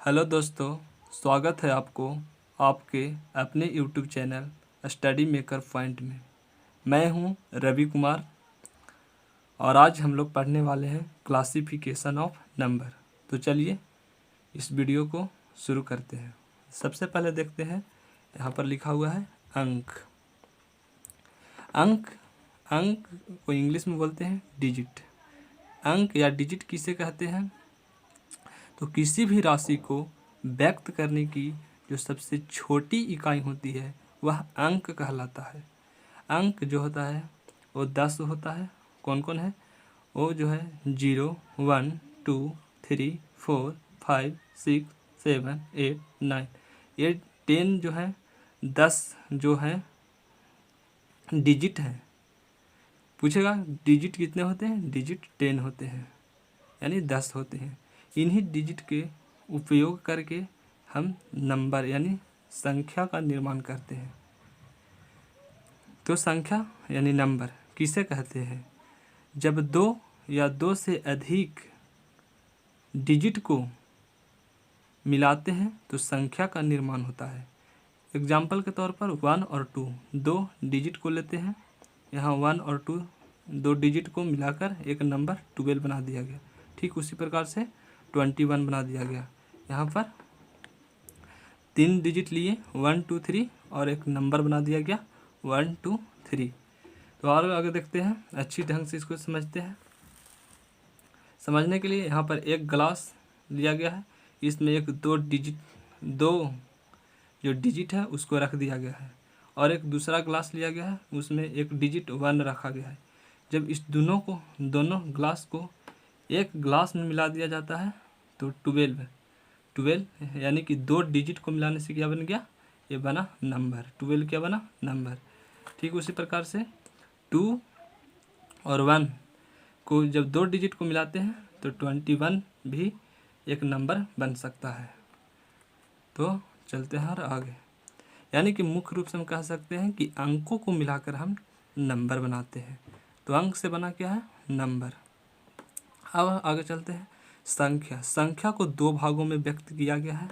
Hello दोस्तों, स्वागत है आपको आपके अपने YouTube channel study maker point में। मैं हूं रवि कुमार और आज हम लोग पढ़ने वाले हैं क्लासिफिकेशन ऑफ नंबर। तो चलिए इस वीडियो को शुरू करते हैं। सबसे पहले देखते हैं, यहाँ पर लिखा हुआ है अंक। अंक अंक को इंग्लिश में बोलते हैं डिजिट। अंक या डिजिट किसे कहते हैं? तो किसी भी राशि को व्यक्त करने की जो सबसे छोटी इकाई होती है वह अंक कहलाता है। अंक जो होता है वो 10 होता है। कौन कौन है? वो जो है 0, 1, 2, 3, 4, 5, 6, 7, 8, 9। ये 10 जो है 10 जो है डिजिट है। पूछेगा डिजिट कितने होते हैं? डिजिट 10 होते हैं, यानी 10 होते हैं। इन्हीं डिजिट के उपयोग करके हम नंबर यानी संख्या का निर्माण करते हैं। तो संख्या यानी नंबर किसे कहते हैं? जब दो या दो से अधिक डिजिट को मिलाते हैं तो संख्या का निर्माण होता है। एग्जाम्पल के तौर पर 1 और 2, दो डिजिट को लेते हैं। यहाँ 1 और 2 दो डिजिट को मिलाकर एक नंबर 12 बना दिया गया। ठीक उसी प्रकार से 21 बना दिया गया। यहाँ पर 3 डिजिट लिए 1, 2, 3 और एक नंबर बना दिया गया 1, 2, 3। तो और आगे देखते हैं, अच्छी ढंग से इसको समझते हैं। समझने के लिए यहाँ पर एक ग्लास लिया गया है, इसमें एक दो जो डिजिट है उसको रख दिया गया है, और एक दूसरा ग्लास लिया गया है, उसमें एक डिजिट 1 रखा गया है। जब इस दोनों ग्लास को एक ग्लास में मिला दिया जाता है तो 12 यानी कि दो डिजिट को मिलाने से क्या बन गया? ये बना नंबर 12। क्या बना? नंबर। ठीक उसी प्रकार से 2 और 1 को जब दो डिजिट को मिलाते हैं तो 21 भी एक नंबर बन सकता है। तो चलते हैं और आगे, यानी कि मुख्य रूप से हम कह सकते हैं कि अंकों को मिलाकर हम नंबर बनाते हैं। तो अंक से बना क्या है? नंबर। अब आगे चलते हैं। संख्या को दो भागों में व्यक्त किया गया है,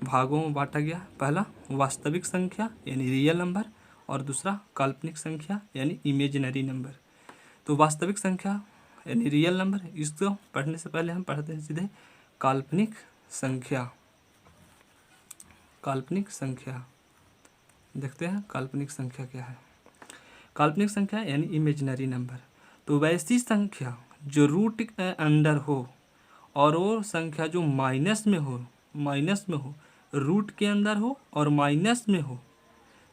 भागों में बांटा गया। पहला वास्तविक संख्या यानी रियल नंबर, और दूसरा काल्पनिक संख्या यानी इमेजिनरी नंबर। तो वास्तविक संख्या यानी रियल नंबर, इसको पढ़ने से पहले हम पढ़ते हैं सीधे काल्पनिक संख्या। काल्पनिक संख्या देखते हैं, काल्पनिक संख्या क्या है? काल्पनिक संख्या यानी इमेजिनरी नंबर। तो वैसी संख्या जो रूट के अंदर हो और वो संख्या जो माइनस में हो, रूट के अंदर हो और माइनस में हो,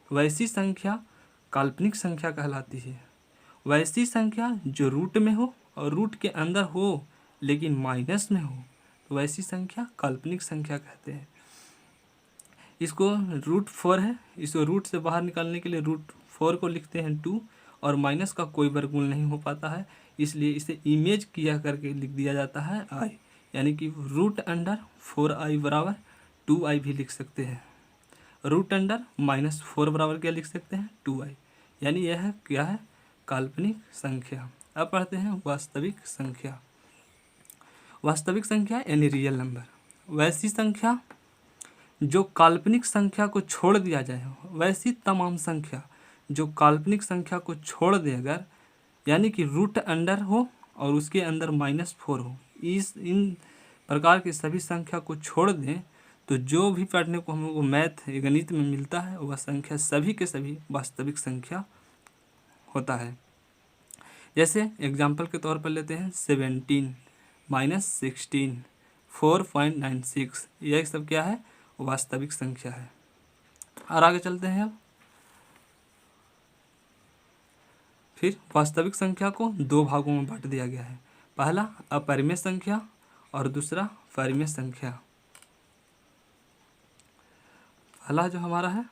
वैसी संख्या काल्पनिक संख्या कहलाती है। वैसी संख्या जो रूट में हो और रूट के अंदर हो लेकिन माइनस में हो, तो वैसी संख्या काल्पनिक संख्या कहते हैं। इसको रूट 4 है, इसको रूट से बाहर निकालने के लिए रूट 4 को लिखते हैं 2, और माइनस का कोई वर्गमूल नहीं हो पाता है, इसलिए इसे इमेज किया करके लिख दिया जाता है आई, यानी कि रूट अंडर 4i बराबर 2i भी लिख सकते हैं। रूट अंडर -4 बराबर क्या लिख सकते हैं? 2i। यानी यह क्या है? काल्पनिक संख्या। अब पढ़ते हैं वास्तविक संख्या। वास्तविक संख्या यानी रियल नंबर, वैसी संख्या जो काल्पनिक संख्या को छोड़ दिया जाए, वैसी तमाम संख्या जो काल्पनिक संख्या को छोड़ दे अगर, यानी कि रूट अंडर हो और उसके अंदर -4 हो, इन प्रकार की सभी संख्या को छोड़ दें तो जो भी पढ़ने को हमको मैथ गणित में मिलता है वह संख्या सभी के सभी वास्तविक संख्या होता है। जैसे एग्जाम्पल के तौर पर लेते हैं 17 -16 4.96, यह सब क्या है? वास्तविक संख्या है। और आगे चलते हैं। अब फिर वास्तविक संख्या को दो भागों में बांट दिया गया है, पहला अपरिमेय संख्या और दूसरा परिमेय संख्या। पहला जो हमारा है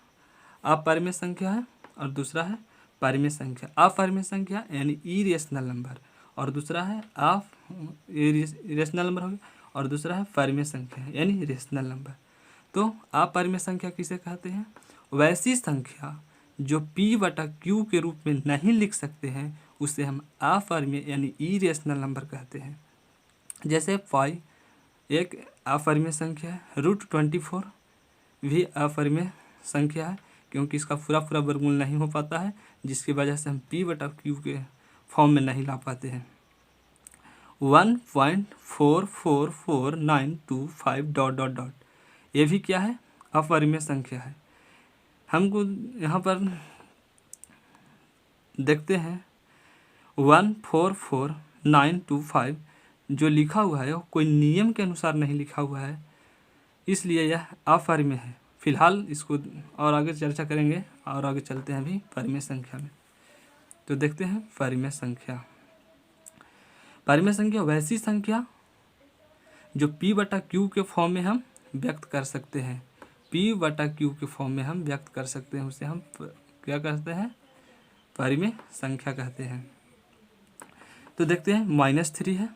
अपरिमेय संख्या है और दूसरा है परिमेय संख्या। अपरिमेय संख्या यानी इरेशनल नंबर, और दूसरा है इरेशनल नंबर हो गया, और दूसरा है परिमेय संख्या यानी रेशनल नंबर। तो अपरिमेय संख्या किसे कहते हैं? वैसी संख्या जो p/q के रूप में नहीं लिख सकते हैं उसे हम अपरिमेय यानी इरेशनल नंबर कहते हैं। जैसे 5 एक अपरिमेय संख्या है। √24 भी अपरिमेय संख्या है, क्योंकि इसका पूरा पूरा वर्गमूल नहीं हो पाता है, जिसकी वजह से हम p/q के फॉर्म में नहीं ला पाते हैं। 1.444925 ... ये भी क्या है? अपरिमेय संख्या है। हमको यहाँ पर देखते हैं 144,925 जो लिखा हुआ है वो कोई नियम के अनुसार नहीं लिखा हुआ है, इसलिए यह अपरिमेय है। फिलहाल इसको और आगे चर्चा करेंगे और आगे चलते हैं अभी परिमेय संख्या में। तो देखते हैं परिमेय संख्या। परिमेय संख्या वैसी संख्या जो p/q के फॉर्म में हम व्यक्त कर सकते हैं। p/q के फॉर्म में हम व्यक्त कर सकते हैं, उसे हम क्या कहते हैं? परिमेय संख्या कहते हैं। तो देखते हैं -3 है।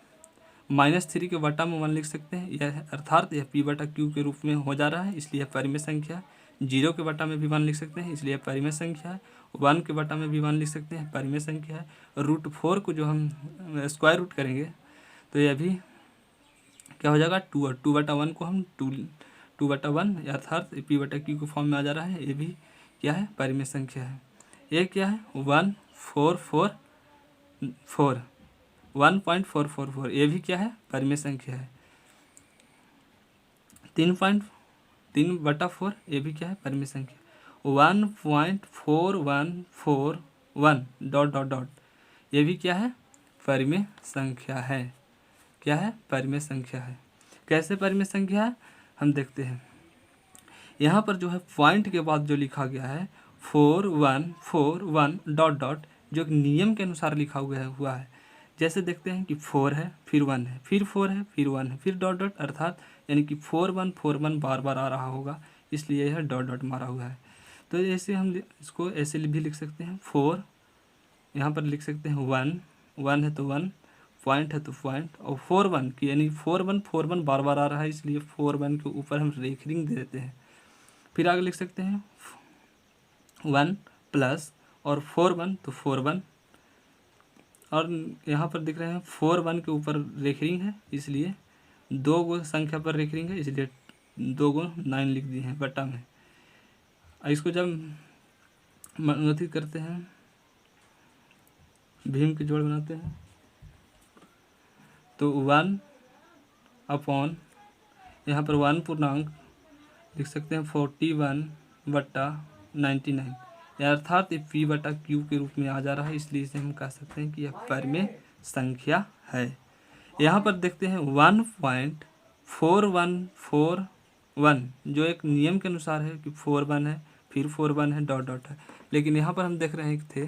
-3 के बटा में 1 लिख सकते हैं, यह अर्थात यह p/q के रूप में हो जा रहा है, इसलिए परिमेय संख्या। 0 के बटा में भी 1 लिख सकते हैं, इसलिए परिमेय संख्या है। 1 के बटा में भी 1 लिख सकते हैं, परिमेय संख्या है। √4 को जो हम स्क्वायर रूट करेंगे तो यह भी क्या हो जाएगा? 2, और 2/1 को हम 2/1 अर्थात p/q के फॉर्म में आ जा रहा है, ये भी क्या है? परिमेय संख्या है। ये क्या है? 1.444, ये भी क्या है? परिमेय संख्या है। 3.3/4, ये भी क्या है? परिमेय संख्या। 1.4141 ... ये भी क्या है? परिमेय संख्या है। क्या है? परिमेय संख्या है। कैसे परिमेय संख्या है हम देखते हैं। यहाँ पर जो है पॉइंट के बाद जो लिखा गया है 4141 ... जो एक नियम के अनुसार लिखा हुआ है। जैसे देखते हैं कि 4 है, फिर 1 है, फिर 4 है, फिर 1 है, फिर ... अर्थात यानी कि 4141 बार बार आ रहा होगा, इसलिए यह ... मारा हुआ है। तो ऐसे हम इसको ऐसे भी लिख सकते हैं 4, यहाँ पर लिख सकते हैं 1 है तो 1, पॉइंट है तो पॉइंट, और 41 की यानी 4141 बार बार आ रहा है, इसलिए 41 के ऊपर हम रेखरिंग दे देते हैं। फिर आगे लिख सकते हैं 1 प्लस और 41 तो 41, और यहाँ पर दिख रहे हैं 41 के ऊपर रेखरिंग है, इसलिए 2 गो संख्या पर रेखरिंग है, इसलिए 2 गो 9 लिख दिए हैं बटा में। इसको जब अथी करते हैं, भीम के जोड़ बनाते हैं, तो 1 अपॉन यहाँ पर 1 पूर्णांक लिख सकते हैं 41/99, अर्थात ये p/q के रूप में आ जा रहा है, इसलिए इसे हम कह सकते हैं कि यह परिमेय संख्या है। यहाँ पर देखते हैं 1.4141 जो एक नियम के अनुसार है कि 41 है, फिर 41 है, ... है, लेकिन यहाँ पर हम देख रहे थे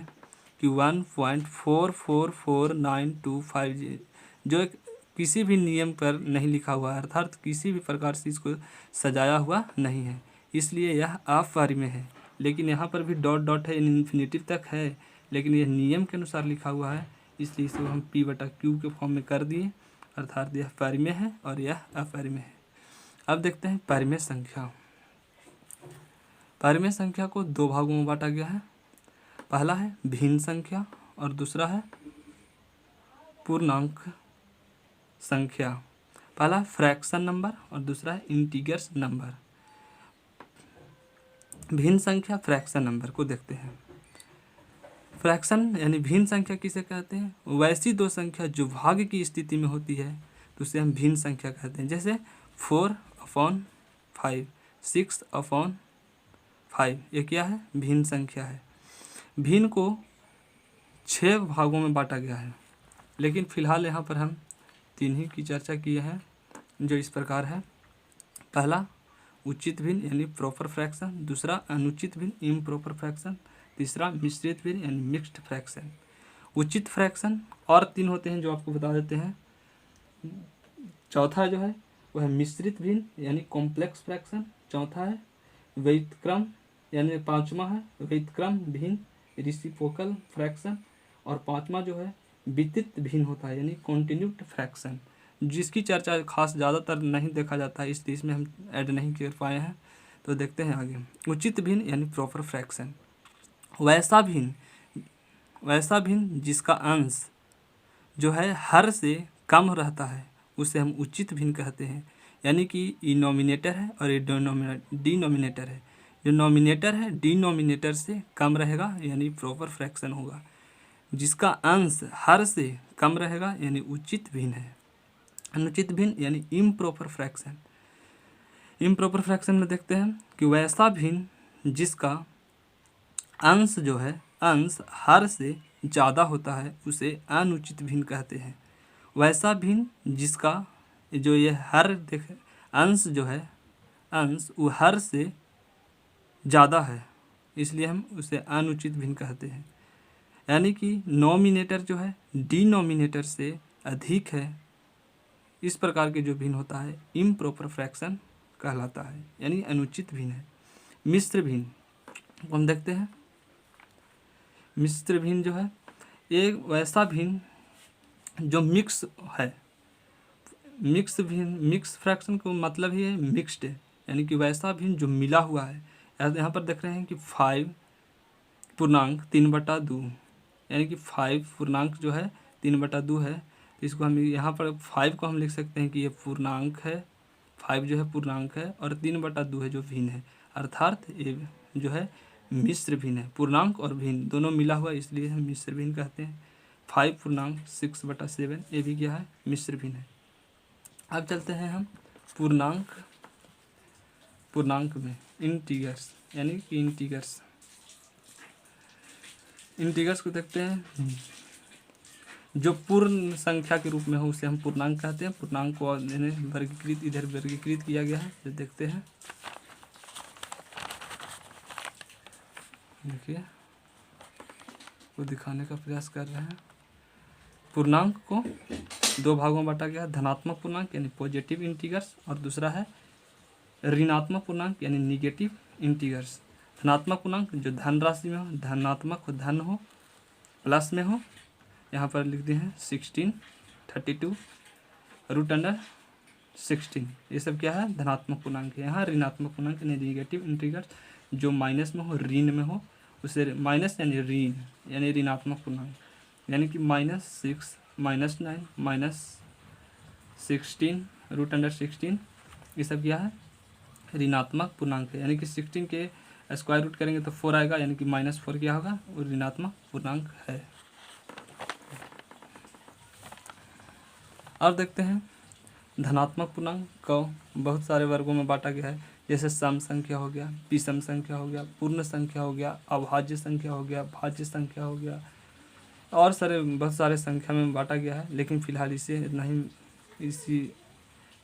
कि 1.444925 जो एक किसी भी नियम पर नहीं लिखा हुआ है, अर्थात किसी भी प्रकार से इसको सजाया हुआ नहीं है, इसलिए यह अपरिमेय है। लेकिन यहाँ पर भी ... है, इन्फिनिटिव तक है, लेकिन यह नियम के अनुसार लिखा हुआ है, इसलिए इसे हम p/q के फॉर्म में कर दिए, अर्थात यह परिमेय है और यह अपरिमेय है। अब देखते हैं परिमेय संख्या। परिमेय संख्या को 2 भागों में बांटा गया है। पहला है भिन्न संख्या और दूसरा है पूर्णांक संख्या। पहला फ्रैक्शन नंबर और दूसरा है इंटीजर्स नंबर। भिन्न संख्या फ्रैक्शन नंबर को देखते हैं। फ्रैक्शन यानी भिन्न संख्या किसे कहते हैं? वैसी 2 संख्या जो भाग की स्थिति में होती है तो उसे हम भिन्न संख्या कहते हैं। जैसे 4/5, 6/5, ये क्या है? भिन्न संख्या है। भिन्न को 6 भागों में बांटा गया है, लेकिन फिलहाल यहाँ पर हम 3 ही की चर्चा किए हैं, जो इस प्रकार है। पहला उचित भिन्न यानी प्रॉपर फ्रैक्शन, दूसरा अनुचित भिन्न इम्प्रॉपर फ्रैक्शन, तीसरा मिश्रित भिन्न यानी मिक्स्ड फ्रैक्शन। उचित फ्रैक्शन और 3 होते हैं जो आपको बता देते हैं। चौथा जो है वह है मिश्रित भिन्न यानी कॉम्प्लेक्स फ्रैक्शन। चौथा है व्युत्क्रम यानी 5वां है व्युत्क्रम भिन्न रेसिप्रोकल फ्रैक्शन, और 5वां जो है वितरित भिन्न होता है यानी कॉन्टिन्यूड फ्रैक्शन, जिसकी चर्चा खास ज़्यादातर नहीं देखा जाता है, इसलिए इसमें हम ऐड नहीं कर पाए हैं। तो देखते हैं आगे। उचित भिन्न यानी प्रॉपर फ्रैक्शन वैसा भिन्न जिसका अंश जो है हर से कम रहता है उसे हम उचित भिन्न कहते हैं। यानी कि ये नॉमिनेटर है और ये डिनोमिनेटर है। जो नॉमिनेटर है डिनोमिनेटर से कम रहेगा यानी प्रॉपर फ्रैक्शन होगा। जिसका अंश हर से कम रहेगा यानी उचित भिन्न है। अनुचित भिन्न यानी इम्प्रॉपर फ्रैक्शन। इम्प्रॉपर फ्रैक्शन में देखते हैं कि वैसा भिन्न जिसका अंश जो है अंश हर से ज़्यादा होता है उसे अनुचित भिन्न कहते हैं। वैसा भिन्न जिसका जो ये हर देख अंश जो है अंश वो हर से ज़्यादा है इसलिए हम उसे अनुचित भिन्न कहते हैं। यानी कि नॉमिनेटर जो है डिनोमिनेटर से अधिक है, इस प्रकार के जो भिन्न होता है इम्प्रॉपर फ्रैक्शन कहलाता है यानी अनुचित भिन्न है। मिश्र भिन्न हम देखते हैं। मिश्र भिन्न जो है एक वैसा भिन्न जो मिक्स है। मिक्स भिन्न मिक्स फ्रैक्शन को मतलब ही है मिक्स्ड है, यानी कि वैसा भिन्न जो मिला हुआ है। यहाँ पर देख रहे हैं कि 5 पूर्णांक 3/2 यानी कि 5 पूर्णांक जो है 3/2 है। तो इसको हम यहाँ पर 5 को हम लिख सकते हैं कि ये पूर्णांक है, 5 जो है पूर्णांक है और 3/2 है जो भिन्न है। अर्थात ये जो है मिश्र भिन्न है। पूर्णांक और भिन्न दोनों मिला हुआ इसलिए हम मिश्र भिन्न कहते हैं। 5 पूर्णांक 6/7 ये भी क्या है मिश्र भिन्न है। अब चलते हैं हम पूर्णांक में इंटीगर्स यानी कि इंटीगर्स को देखते हैं। जो पूर्ण संख्या के रूप में हो उसे हम पूर्णांक कहते हैं। पूर्णांक को वर्गीकृत इधर वर्गीकृत किया गया है, जो देखते हैं। देखिए वो दिखाने का प्रयास कर रहे हैं। पूर्णांक को 2 भागों में बांटा गया है। धनात्मक पूर्णांक यानी पॉजिटिव इंटीगर्स और दूसरा है ऋणात्मक पूर्णांक यानी निगेटिव इंटीगर्स। धनात्मक पूर्णांक जो धन राशि में हो, धनात्मक हो, धन हो, प्लस में हो। यहाँ पर लिख दिए हैं 16, 32 √16। ये सब क्या है धनात्मक पूर्णांक है। यहाँ ऋणात्मक पूर्णांक यानी निगेटिव इंटीगर्स जो माइनस में हो, ऋण में हो, उसे माइनस यानी ऋण यानी ऋणात्मक पूर्णांक। यानी कि -6, -9, -16 √16 ये सब क्या है ऋणात्मक पूर्णांक है। यानी कि 16 के स्क्वायर रूट करेंगे तो 4 आएगा, यानी कि -4 क्या होगा वो ऋणात्मक पूर्णांक है। अब देखते हैं धनात्मक पूर्णांक को बहुत सारे वर्गों में बांटा गया है। जैसे सम संख्या हो गया, विषम संख्या हो गया, पूर्ण संख्या हो गया, अभाज्य संख्या हो गया, भाज्य संख्या हो गया और बहुत सारे संख्या में बांटा गया है। लेकिन फिलहाल इसे नहीं इसी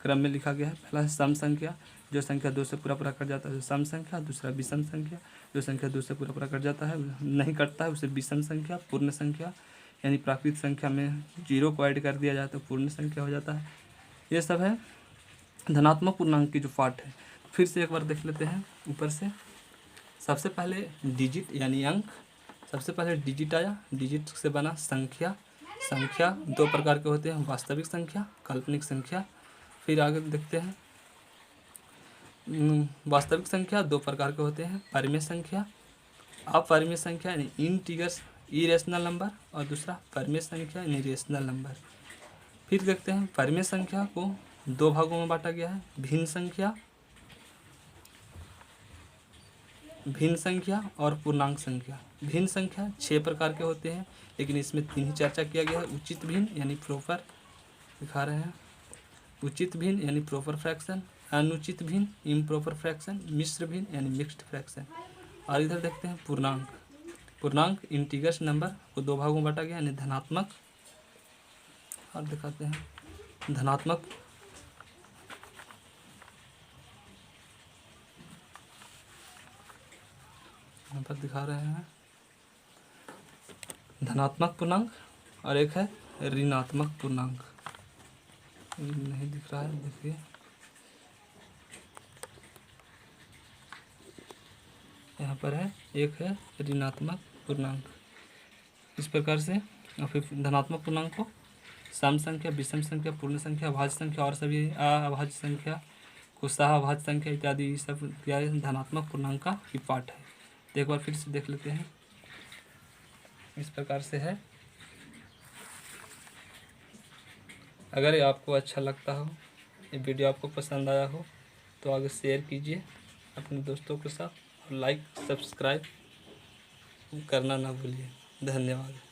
क्रम में लिखा गया है। पहला है सम संख्या, जो संख्या 2 से पूरा कट जाता है सम संख्या। दूसरा विषम संख्या, जो संख्या 2 से पूरा कट जाता है नहीं कटता है उसे विषम संख्या। पूर्ण संख्या यानी प्राकृत संख्या में 0 को ऐड कर दिया जाए तो पूर्ण संख्या हो जाता है। ये सब है धनात्मक पूर्णांक की जो पार्ट है। फिर से एक बार देख लेते हैं ऊपर से। सबसे पहले डिजिट यानी अंक, सबसे पहले डिजिट आया। डिजिट से बना संख्या। संख्या 2 प्रकार के होते हैं, वास्तविक संख्या, काल्पनिक संख्या। फिर आगे देखते हैं वास्तविक संख्या 2 प्रकार के होते हैं, परिमेय संख्या, अपरिमेय संख्या यानी इंटीगर्स इरेशनल नंबर, और दूसरा परिमेय संख्या यानी रेशनल नंबर। फिर देखते हैं परिमेय संख्या को 2 भागों में बांटा गया है, भिन्न संख्या और पूर्णांक संख्या। भिन्न संख्या 6 प्रकार के होते हैं, लेकिन इसमें 3 ही चर्चा किया गया है। उचित भिन्न यानी प्रॉपर दिखा रहे हैं, उचित भिन्न यानी प्रॉपर फ्रैक्शन, अनुचित भिन्न इम्प्रॉपर फ्रैक्शन, मिश्र भिन्न यानी मिक्स्ड फ्रैक्शन। और इधर देखते हैं पूर्णांक इंटीगर्स नंबर को 2 भागों में बांटा गया यानी धनात्मक, और दिखाते हैं धनात्मक यहाँ पर दिखा रहे हैं धनात्मक पूर्णांक और एक है ऋणात्मक पूर्णांक। नहीं दिख रहा है, देखिए यहाँ पर है, एक है ऋणात्मक पूर्णांक। इस प्रकार से फिर धनात्मक पूर्णांक को सम संख्या, विषम संख्या, पूर्ण संख्या, अभाज्य संख्या और सभी अभाज्य संख्या को सहअभाज्य संख्या इत्यादि सब क्या है धनात्मक पूर्णांक का ही पार्ट है। तो एक बार फिर से देख लेते हैं। इस प्रकार से है अगर ये आपको अच्छा लगता हो, ये वीडियो आपको पसंद आया हो, तो आगे शेयर कीजिए अपने दोस्तों के साथ और लाइक सब्सक्राइब करना ना भूलिए। धन्यवाद।